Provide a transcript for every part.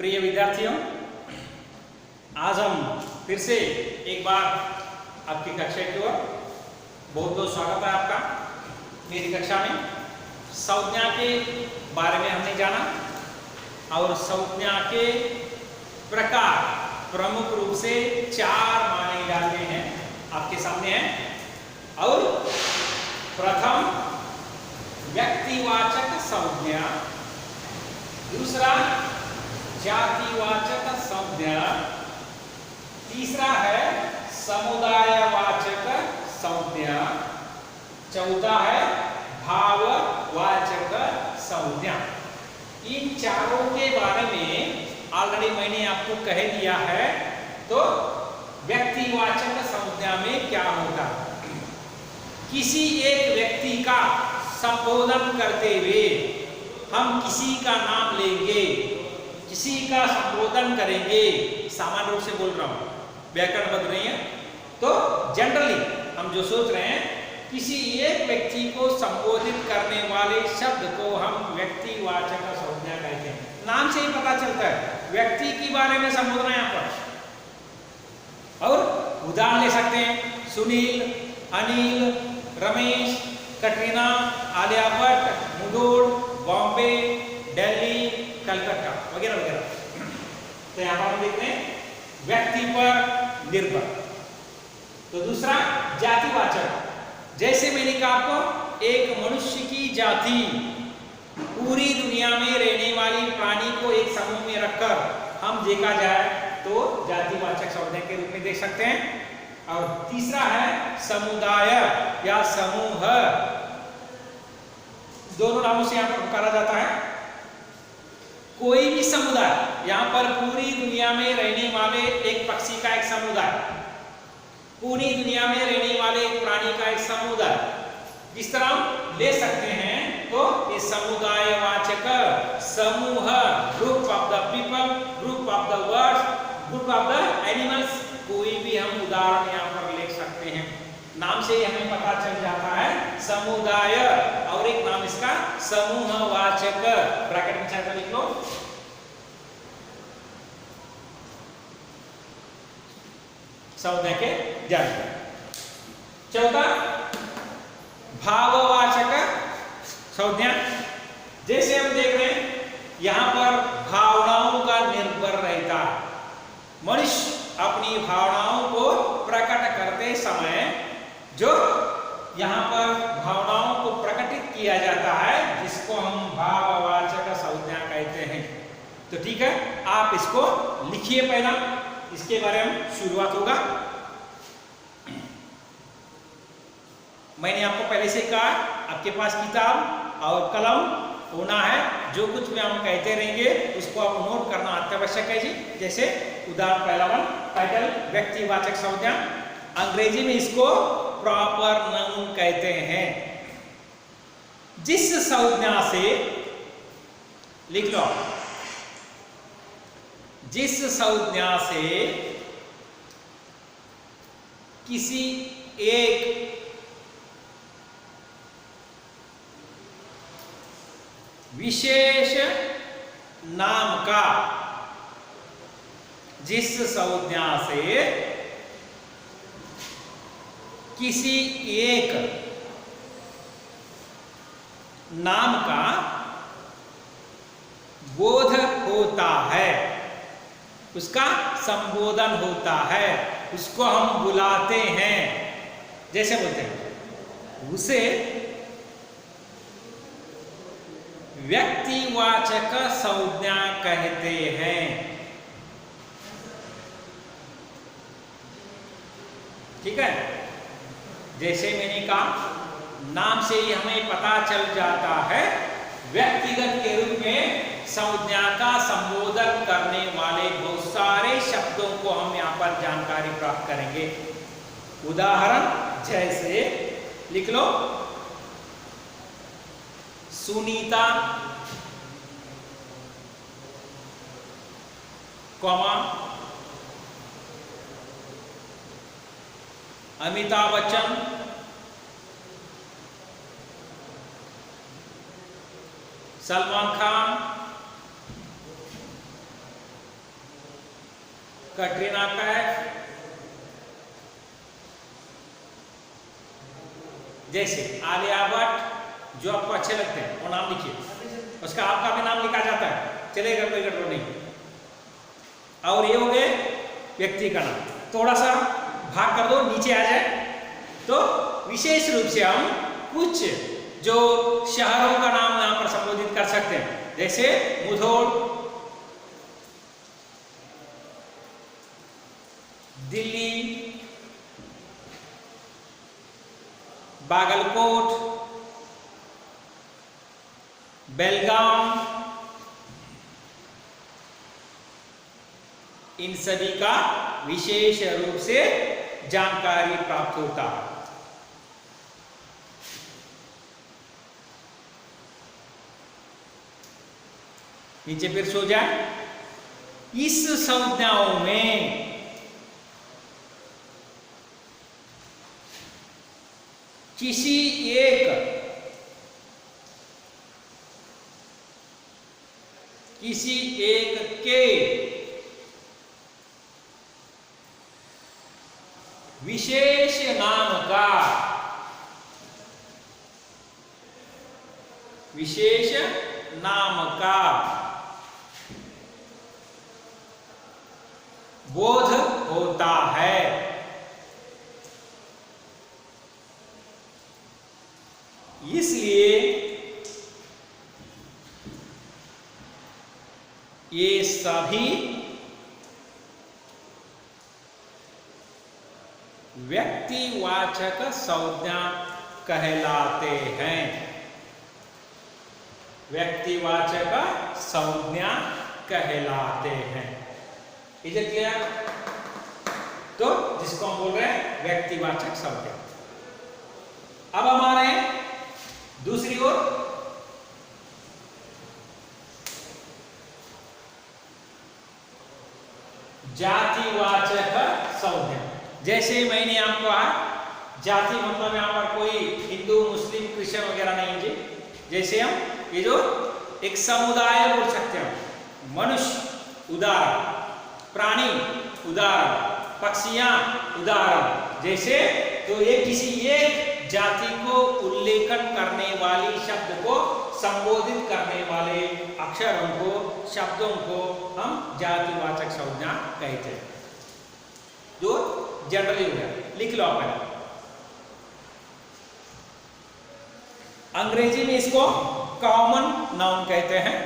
प्रिय विद्यार्थियों, आज हम फिर से एक बार आपकी कक्षा की ओर बहुत बहुत स्वागत है आपका। मेरी कक्षा में संज्ञा के बारे में हमने जाना और संज्ञा के प्रकार प्रमुख रूप से 4 माने जाते हैं, आपके सामने हैं। और प्रथम व्यक्तिवाचक संज्ञा, दूसरा जातिवाचक संज्ञा, तीसरा है समुदायवाचक संज्ञा, चौथा है भाववाचक संज्ञा। इन चारों के बारे में ऑलरेडी मैंने आपको कह दिया है। तो व्यक्तिवाचक संज्ञा में क्या होता है? किसी एक व्यक्ति का संबोधन करते हुए हम किसी का नाम लेंगे, किसी का संबोधन करेंगे। सामान्य रूप से बोल रहा हूं, व्याकरण बदल रही है। तो जनरली हम जो सोच रहे हैं, किसी एक व्यक्ति को संबोधित करने वाले शब्द को हम व्यक्तिवाचक संज्ञा कहते हैं। नाम से ही पता चलता है व्यक्ति के बारे में संबोधन है यहाँ पर। और उदाहरण ले सकते हैं सुनील, अनिल, रमेश, कटरीना, आलिया भट्ट, मुडोर, बॉम्बे, दिल्ली, कलकत्ता वगैरह वगैरह। तो यहाँ पर हम देखते हैं व्यक्ति पर निर्भर। तो दूसरा जातिवाचक, जैसे मैंने कहा आपको, एक मनुष्य की जाति पूरी दुनिया में रहने वाली प्राणी को एक समूह में रखकर हम देखा जाए तो जातिवाचक संज्ञा के रूप में देख सकते हैं। और तीसरा है समुदाय या समूह, दोनों नामों से यहाँ पर पुकारा जाता है। कोई भी समुदाय, यहाँ पर पूरी दुनिया में रहने वाले एक पक्षी का एक समुदाय, पूरी दुनिया में रहने वाले एक प्राणी का एक समुदाय, जिस तरह हम ले सकते हैं। तो ये समुदायवाचक समूह, group of the people, group of the birds, group of the animals, कोई भी हम उदाहरण यहाँ पर ले सकते हैं। नाम से ही हमें पता चल जाता है समुदाय, और एक नाम इसका समूहवाचक। ब्रैकेट में चाहे तो लिख लो। संज्ञा के जाति। चौथा भाववाचक संज्ञा, जैसे हम देख रहे हैं यहां पर भावनाओं का निर्भर रहता है। मनुष्य अपनी भावनाओं को प्रकट करते समय जो यहाँ पर भावनाओं को प्रकटित किया जाता है, जिसको हम भाववाचक संज्ञा कहते हैं। तो ठीक है, आप इसको लिखिए पहला, इसके बारे में शुरुआत होगा। मैंने आपको पहले से कहा, आपके पास किताब और कलम होना है। जो कुछ भी हम कहते रहेंगे उसको आप नोट करना अत्यावश्यक है जी। जैसे उदाहरण पहला वन, टाइटल व्यक्तिवाचक संज्ञा, अंग्रेजी में इसको प्रॉपर नाउन कहते हैं। जिस संज्ञा से, लिख लो, जिस संज्ञा से किसी एक विशेष नाम का, जिस संज्ञा से किसी एक नाम का बोध होता है, उसका संबोधन होता है, उसको हम बुलाते हैं। जैसे बोलते हैं उसे व्यक्तिवाचक संज्ञा कहते हैं। ठीक है, जैसे मैंने कहा, नाम से ही हमें पता चल जाता है, व्यक्तिगत के रूप में संज्ञा का संबोधन करने वाले बहुत सारे शब्दों को हम यहाँ पर जानकारी प्राप्त करेंगे। उदाहरण जैसे लिख लो, सुनीता, कॉमा, अमिताभ बच्चन, सलमान खान, कटरीना कैफ, जैसे आलिया भट्ट, जो आपको अच्छे लगते हैं वो नाम लिखिए, उसका आपका भी नाम लिखा जाता है, चलेगा, कोई गड़बड़ नहीं। और ये हो गए व्यक्ति का नाम। थोड़ा सा भाग कर दो, नीचे आ जाए तो विशेष रूप से हम कुछ जो शहरों का नाम यहां पर संबोधित कर सकते हैं, जैसे मुधोल, दिल्ली, बागलकोट, बेलगाम, इन सभी का विशेष रूप से जानकारी प्राप्त होता है। नीचे फिर सो जाए। इस संज्ञाओं में किसी एक के विशेष नाम का बोध होता है। इसलिए ये सभी व्यक्तिवाचक संज्ञा कहलाते हैं। व्यक्तिवाचक संज्ञा कहलाते हैं। इधर क्लियर? तो जिसको हम बोल रहे हैं व्यक्तिवाचक संज्ञा। अब हम आ रहे हैं दूसरी ओर। जातिवाचक संज्ञा। जैसे मैंने आपको कहा, जाति मतलब यहां पर कोई हिंदू, मुस्लिम, क्रिश्चियन वगैरह नहीं है जी। जैसे हम ये जो एक समुदाय बोल सकते हैं, मनुष्य उदाहरण, प्राणी उदाहरण, पक्षियां उदाहरण। जैसे तो ये किसी एक जाति को उल्लेखन करने वाली शब्द को संबोधित करने वाले अक्षरों को, शब्दों को हम जातिवाचक संज्ञा कहते हैं, जो जनरली हो गया। लिख लो आप। अंग्रेजी में इसको कॉमन नाउन कहते हैं।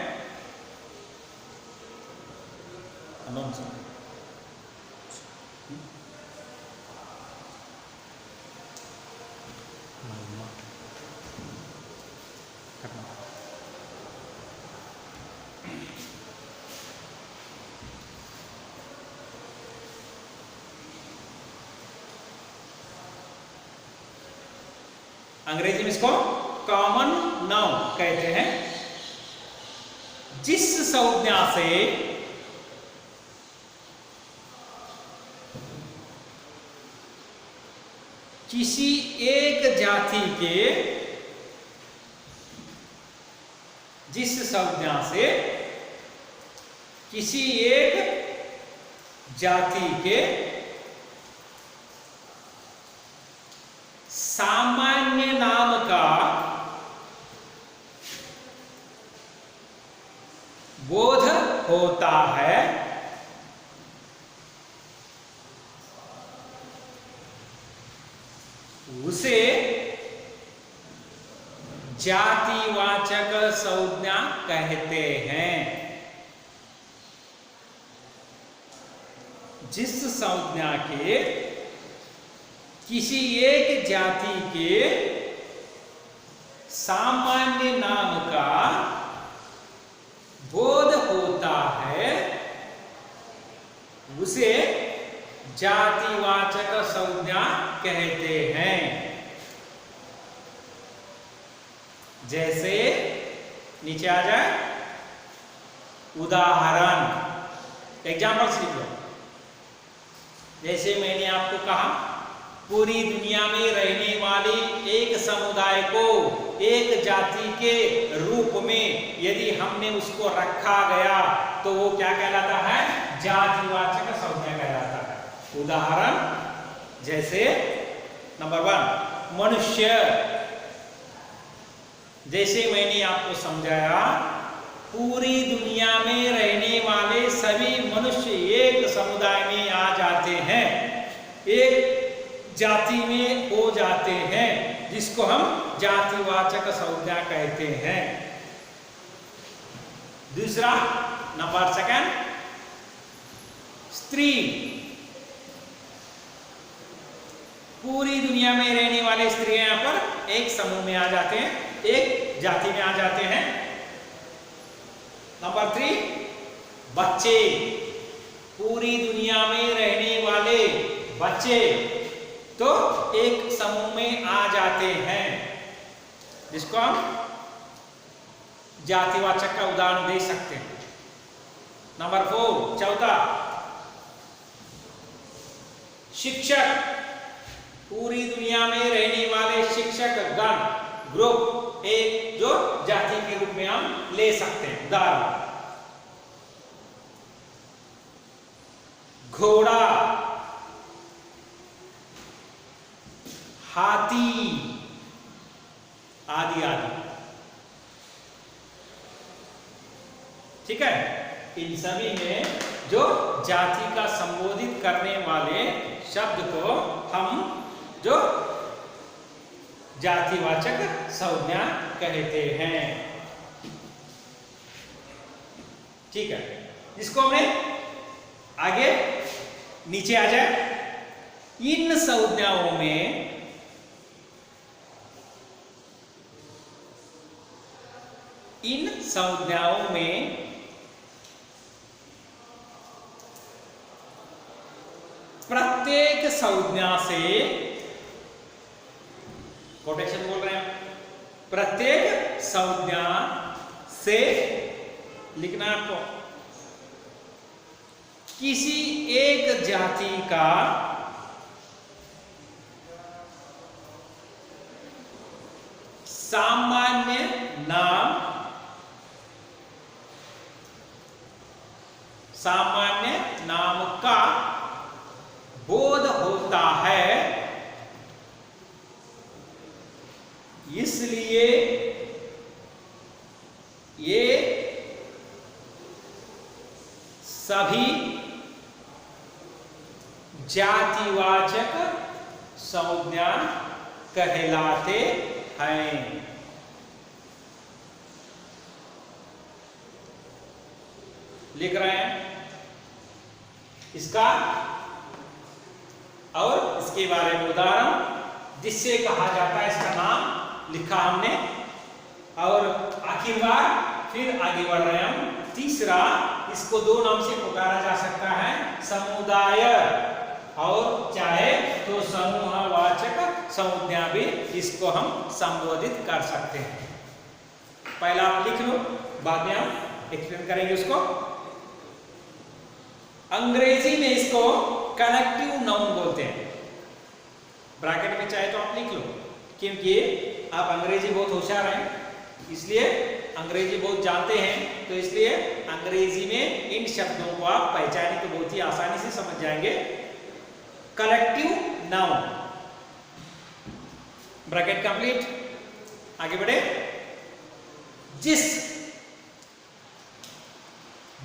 अंग्रेजी में इसको कॉमन नाउन कहते हैं, जिस संज्ञा से किसी एक जाति के, जिस संज्ञा से किसी एक जाति के सामान्य नाम का बोध होता है, उसे जातिवाचक संज्ञा कहते हैं। जिस संज्ञा के किसी एक जाति के सामान्य नाम का बोध होता है, उसे जातिवाचक संज्ञा कहते हैं। जैसे नीचे आ जाए उदाहरण, एग्जाम्पल्स लिख लो। जैसे मैंने आपको कहा, पूरी दुनिया में रहने वाली एक समुदाय को एक जाति के रूप में यदि हमने उसको रखा गया तो वो क्या कहलाता है? जातिवाचक संज्ञा कहलाता है। उदाहरण जैसे नंबर 1 मनुष्य, जैसे मैंने आपको समझाया पूरी दुनिया में रहने वाले सभी मनुष्य एक समुदाय में आ जाते हैं, एक जाति में हो जाते हैं, जिसको हम जातिवाचक संज्ञा कहते हैं। दूसरा नंबर 2 स्त्री, पूरी दुनिया में रहने वाले स्त्रियां यहां पर एक समूह में आ जाते हैं, एक जाति में आ जाते हैं। नंबर 3 बच्चे, पूरी दुनिया में रहने वाले बच्चे तो एक समूह में आ जाते हैं, जिसको हम जातिवाचक का उदाहरण दे सकते हैं। नंबर 4 चौथा शिक्षक, पूरी दुनिया में रहने वाले शिक्षक गण ग्रुप एक जो जाति के रूप में हम ले सकते हैं। उदाहरण घोड़ा, हाथी आदि आदि। ठीक है, इन सभी में जो जाति का संबोधित करने वाले शब्द को हम जो जातिवाचक संज्ञा कहते हैं। ठीक है, इसको हमने आगे नीचे आ जाए। इन संज्ञाओं में प्रत्येक संज्ञा से, कोटेशन बोल रहे हैं, प्रत्येक संज्ञा से लिखना है आपको किसी एक जाति का सामान्य नाम, सामान्य नाम का बोध होता है, इसलिए ये सभी जातिवाचक संज्ञा कहलाते हैं। लिख रहे हैं इसका और इसके बारे में उदाहरण, जिससे कहा जाता है, इसका नाम लिखा हमने। और आखिरकार फिर आगे बढ़ रहे हैं हम। तीसरा, इसको 2 नाम से पुकारा जा सकता है, समुदाय, और चाहे तो समूहवाचक संज्ञा भी इसको हम संबोधित कर सकते हैं। पहला आप लिख लो, बाद में हम एक्सप्लेन करेंगे उसको। अंग्रेजी में इसको कलेक्टिव नाउन बोलते हैं। ब्रैकेट में चाहे तो आप लिख लो, क्योंकि आप अंग्रेजी बहुत होशियार हैं, इसलिए अंग्रेजी बहुत जानते हैं, तो इसलिए अंग्रेजी में इन शब्दों को आप पहचाने तो बहुत ही आसानी से समझ जाएंगे। कलेक्टिव नाउन, ब्रैकेट कंप्लीट, आगे बढ़े। जिस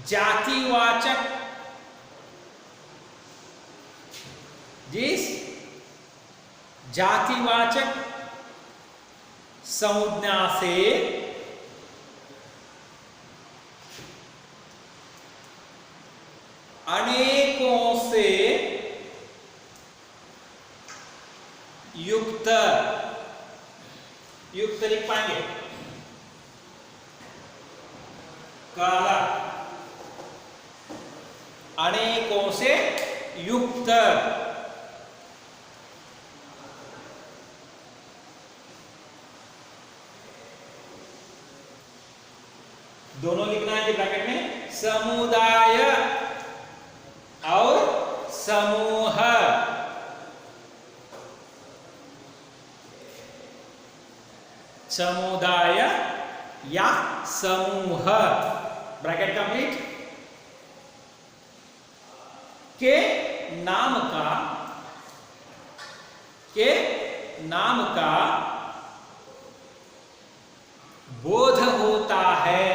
जातिवाचक, जिस जातिवाचक संज्ञा से अनेकों से युक्त, युक्त लिख पाएंगे, काला, अनेकों से युक्त, दोनों लिखना है ब्रैकेट में, समुदाय और समूह, समुदाय या समूह, ब्रैकेट कंप्लीट। के नाम का बोध होता है,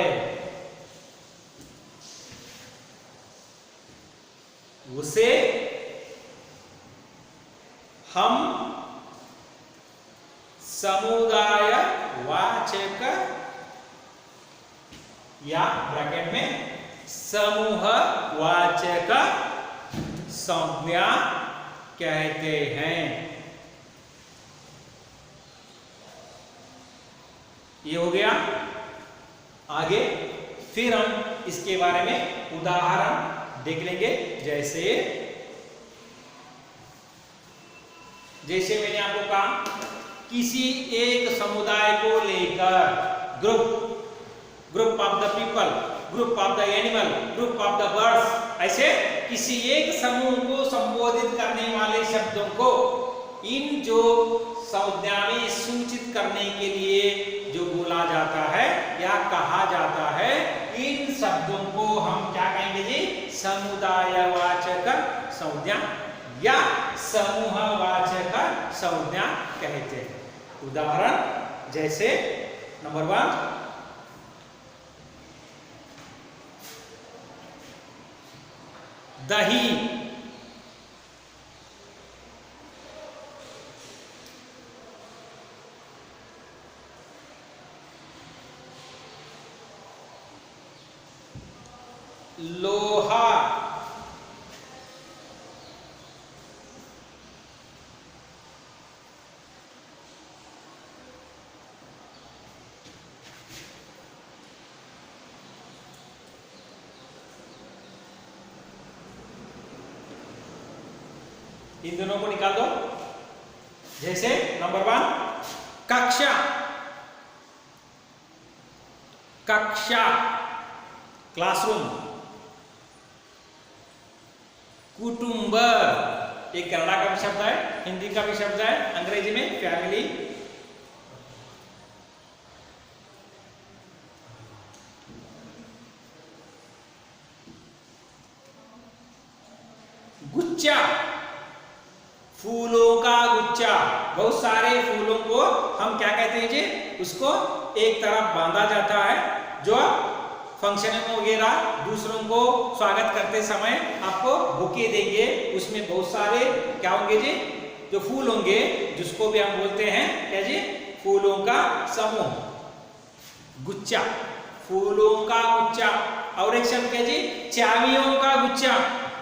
उसे हम समुदाय वाचक या ब्रैकेट में समूह वाचक संज्ञा कहते हैं। ये हो गया। आगे फिर हम इसके बारे में उदाहरण देख लेंगे। जैसे मैंने आपको कहा, किसी एक समुदाय को लेकर group of the people, group of the animal, group of the birds, ऐसे किसी एक समूह को संबोधित करने वाले शब्दों को इन जो संज्ञा में सूचित करने के लिए जो बोला जाता है या कहा जाता है, इन शब्दों को हम क्या कहेंगे जी? समुदायवाचक संज्ञा या समूहवाचक संज्ञा कहते हैं। उदाहरण जैसे नंबर 1, दही, लोहा, इन दोनों को निकाल दो। जैसे नंबर 1, कक्षा, क्लासरूम, कुटुंब, एक कन्नड़ा का भी शब्द है, हिंदी का भी शब्द है, अंग्रेजी में फैमिली, गुच्छा, फूलों का गुच्छा, बहुत सारे फूलों को हम क्या कहते हैं जी? उसको एक तरफ बांधा जाता है, जो फंक्शन वगैरह दूसरों को स्वागत करते समय आपको बुके देंगे, उसमें बहुत सारे क्या होंगे जी? जो फूल होंगे, जिसको भी हम बोलते हैं क्या जी? फूलों का समूह, गुच्छा, फूलों का गुच्छा। और एक शब्द क्या जी? चाबियों का गुच्छा,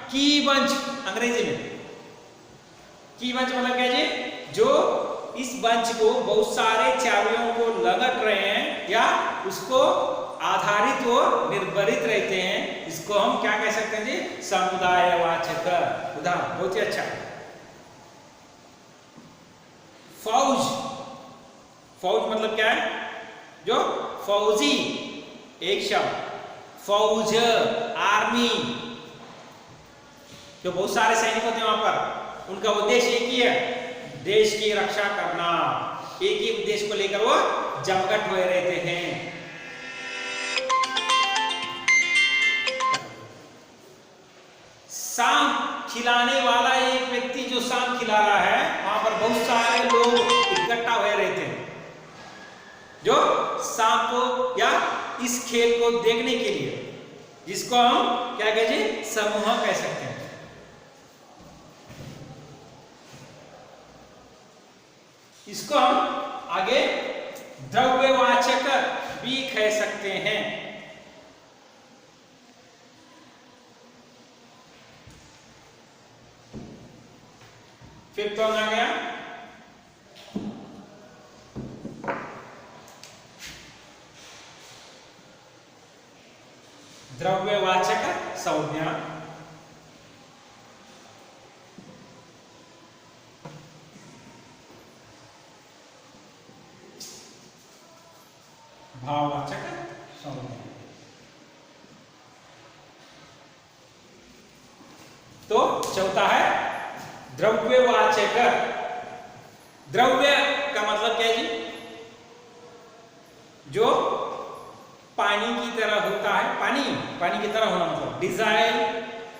की बंच, अंग्रेजी में की बंच मतलब क्या जी? जो इस बंच को बहुत सारे चाबियों को लटक रहे हैं या उसको आधारित और निर्भरित रहते हैं, इसको हम क्या कह सकते हैं जी? समुदायवाचक। उदाहरण बहुत ही अच्छा, फौज, फौज मतलब क्या है? जो फौजी, एक शब्द, फौज, आर्मी, जो बहुत सारे सैनिक होते हैं वहां पर, उनका उद्देश्य एक ही है, देश की रक्षा करना, एक ही उद्देश्य को लेकर वो जमघट हुए रहते हैं। शाम खिलाने वाला एक व्यक्ति जो शाम खिला रहा है, वहां पर बहुत सारे लोग इकट्ठा हुए रहते हैं, जो शाम को या इस खेल को देखने के लिए, जिसको हम क्या कहें जी? समूह कह सकते हैं। इसको हम आगे द्रव्यवाचक भी कह सकते हैं। फिफ्थ वन आ गया, द्रव्यवाचक संज्ञा, भाववाचक संज्ञा। तो चौथा है द्रव्यवाचक। द्रव्य का मतलब क्या है जी? जो पानी की तरह होता है, पानी की तरह होना मतलब डीजल,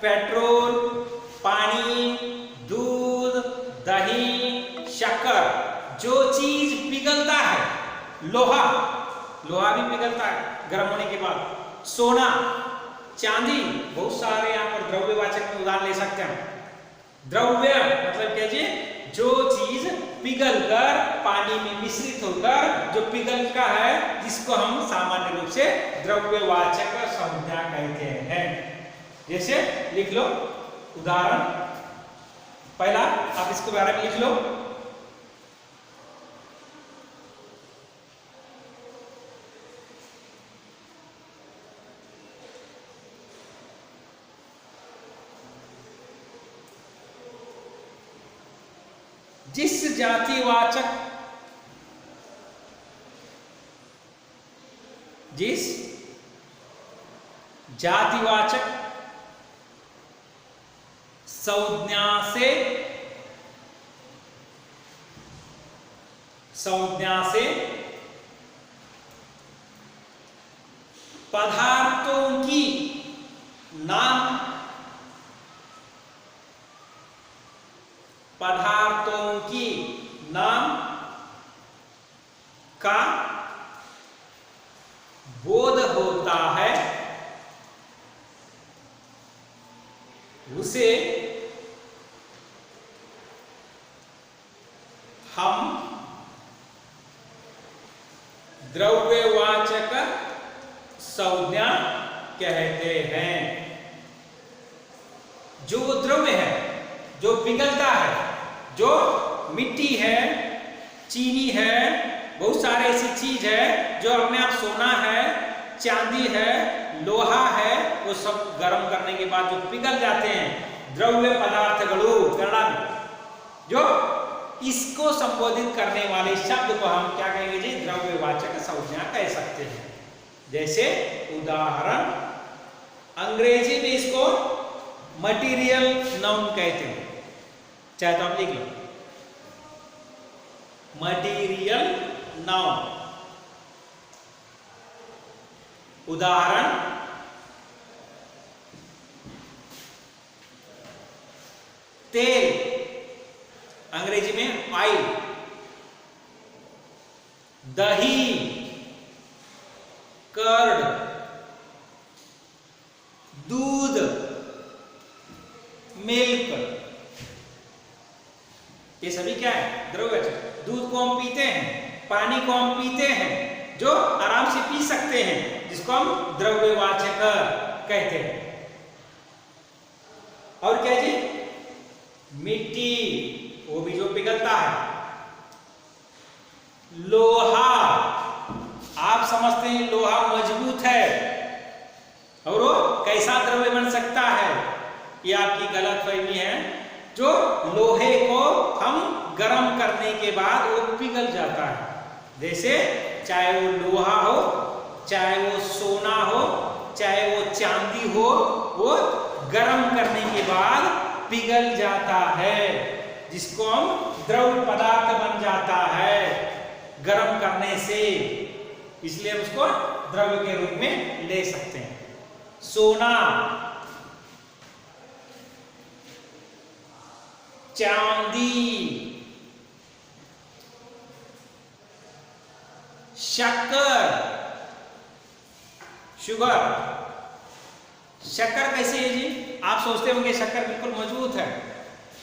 पेट्रोल, पानी, दूध, दही, शक्कर, जो चीज पिघलता है, लोहा, लोहा भी पिघलता है गर्म होने के बाद, सोना, चांदी, बहुत सारे यहाँ पर द्रव्यवाचक में उदाहरण ले सकते हैं। द्रव्य मतलब क्या जी, जो चीज पिघलकर पानी में मिश्रित होकर जो पिघलता है, जिसको हम सामान्य रूप से द्रव्यवाचक संज्ञा कहते हैं। जैसे लिख लो उदाहरण, पहला आप इसके बारे में लिख लो। जिस जातिवाचक, जिस जातिवाचक संज्ञा से पदार्थों की नाम, पदार्थों की नाम का बोध होता है, उसे हम द्रव्यवाचक संज्ञा कहते हैं। जो द्रव्य है, जो पिघलता है, जो मिट्टी है, चीनी है, बहुत सारे ऐसी चीज है जो अपने आप, सोना है, चांदी है, लोहा है, वो सब गर्म करने के बाद जो पिघल जाते हैं, द्रव्य पदार्थಗಳು कन्नड़ में, जो इसको संबोधित करने वाले शब्द को हम क्या कहेंगे जी, द्रव्यवाचक संज्ञा कह सकते हैं। जैसे उदाहरण, अंग्रेजी में इसको मटीरियल नाउन कहते हैं, चाहे तो आप लिख लो मटीरियल नाउन। उदाहरण, तेल, अंग्रेजी में ऑयल, दही, कर्ड, दूध, मिल्क, ये सभी क्या है, द्रव्यवाचक। दूध को हम पीते हैं, पानी को हम पीते हैं, जो आराम से पी सकते हैं, जिसको हम द्रव्यवाचक कहते हैं। और क्या जी, मिट्टी, वो भी जो पिघलता है। लोहा, आप समझते हैं लोहा मजबूत है, और वो कैसा द्रव्य बन सकता है, ये आपकी गलतफहमी है। जो लोहे को हम गर्म करने के बाद वो पिघल जाता है, जैसे चाहे वो लोहा हो, चाहे वो सोना हो, चाहे वो चांदी हो, वो गर्म करने के बाद पिघल जाता है, जिसको हम द्रव्य पदार्थ बन जाता है गर्म करने से, इसलिए हम उसको द्रव्य के रूप में ले सकते हैं। सोना, चांदी, शक्कर, शुगर। शक्कर कैसे है जी, आप सोचते होंगे शक्कर बिल्कुल मजबूत है,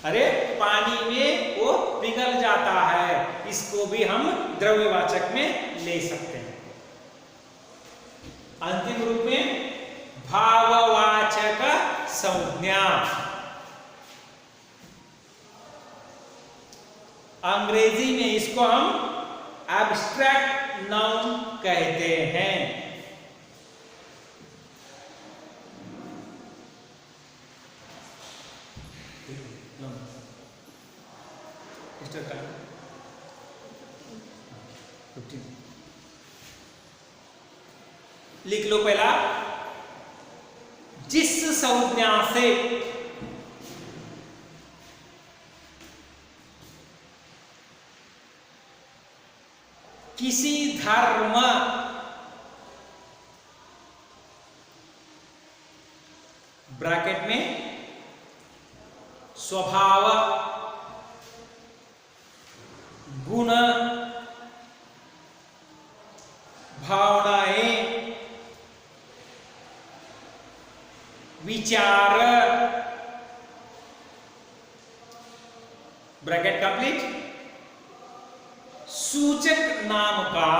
अरे पानी में वो पिघल जाता है, इसको भी हम द्रव्यवाचक में ले सकते हैं। अंतिम रूप में भाववाचक संज्ञा, अंग्रेजी में इसको हम एब्स्ट्रैक्ट नाउन कहते हैं। लिख लो पहला, जिस संज्ञा से किसी धर्म, ब्रैकेट में स्वभाव, गुण, भावनाएं, विचार, ब्रैकेट कंप्लीट, सूचक नाम का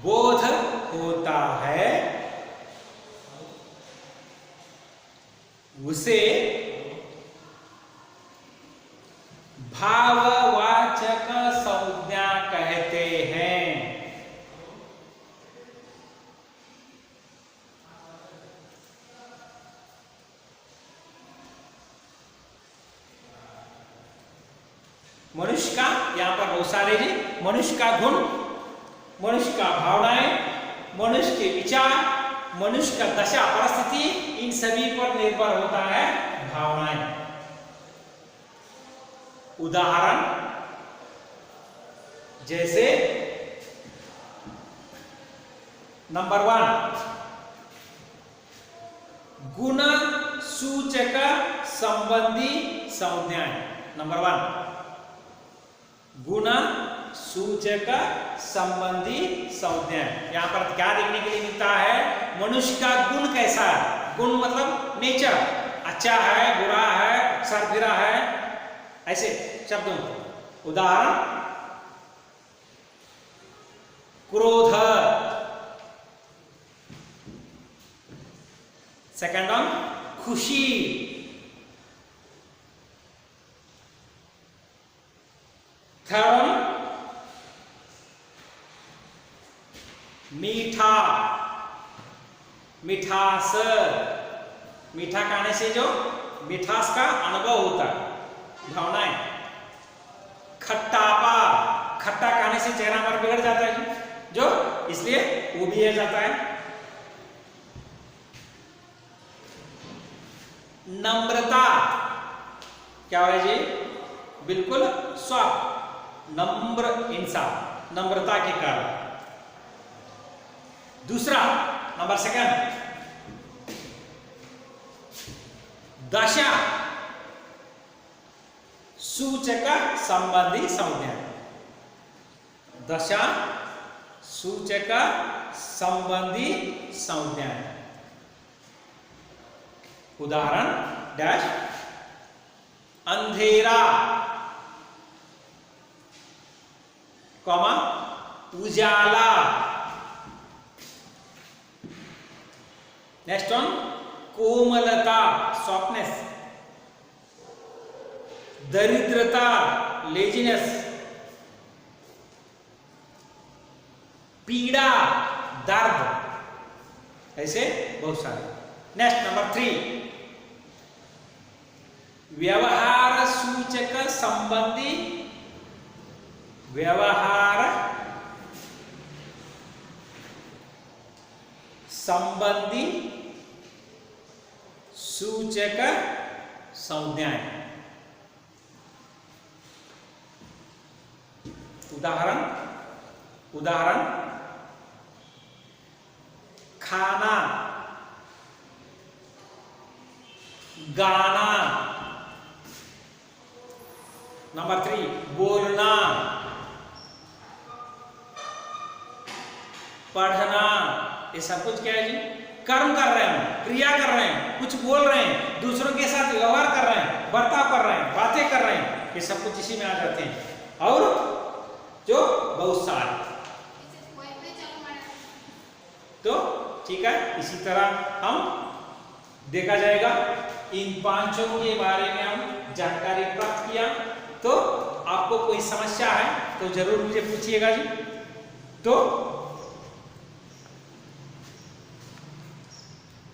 बोध होता है, उसे भाववाचक संज्ञा कहते हैं। मनुष्य का, यहां पर बहुत सारे जी, मनुष्य का गुण, मनुष्य का भावनाएं, मनुष्य के विचार, मनुष्य का दशा परिस्थिति, इन सभी पर निर्भर होता है भावनाएं। उदाहरण जैसे नंबर 1, गुण सूचक संबंधी संज्ञाएं। नंबर 1, गुण सूचक संबंधी संज्ञाएं। यहां पर क्या देखने के लिए मिलता है? मनुष्य का गुण कैसा है? गुण मतलब नेचर, अच्छा है, बुरा है, सरफिरा है, ऐसे शब्दों। उदाहरण क्रोध, सेकंड वन खुशी, थर्ड वन मीठा, मिठास, मीठा खाने से जो मिठास का अनुभव होता है, भावनाएं। खट्टापा, खट्टा खाने से चेहरा हमारा बिगड़ जाता है जो, इसलिए वो भी है जाता है। नम्रता, क्या है जी? बिल्कुल स्वाप, नम्र इंसान, नम्रता के कारण। दूसरा नंबर 2, दशा सूचक संबंधी संज्ञा। दशा सूचक संबंधी संज्ञा। उदाहरण डैश अंधेरा, कॉमा उजाला। नेक्स्ट वन कोमलता, सॉफ्टनेस। दरिद्रता, लेजीनेस। पीड़ा, दर्द, ऐसे बहुत सारे। नेक्स्ट नंबर 3, व्यवहार सूचक संबंधी, व्यवहार संबंधी सूचक संज्ञाएं। उदाहरण खाना, गाना। नंबर 3 बोलना, पढ़ना। ये सब कुछ क्या है जी? कर्म कर रहे हैं, क्रिया कर रहे हैं, कुछ बोल रहे हैं, दूसरों के साथ व्यवहार कर रहे हैं, बर्ताव कर रहे हैं, बातें कर रहे हैं, ये सब कुछ इसी में आ जाते हैं। और जो बहुत सारे, तो ठीक है, इसी तरह हम देखा जाएगा। इन 5 के बारे में हम जानकारी प्राप्त किया। तो आपको कोई समस्या है तो जरूर मुझे पूछिएगा जी। तो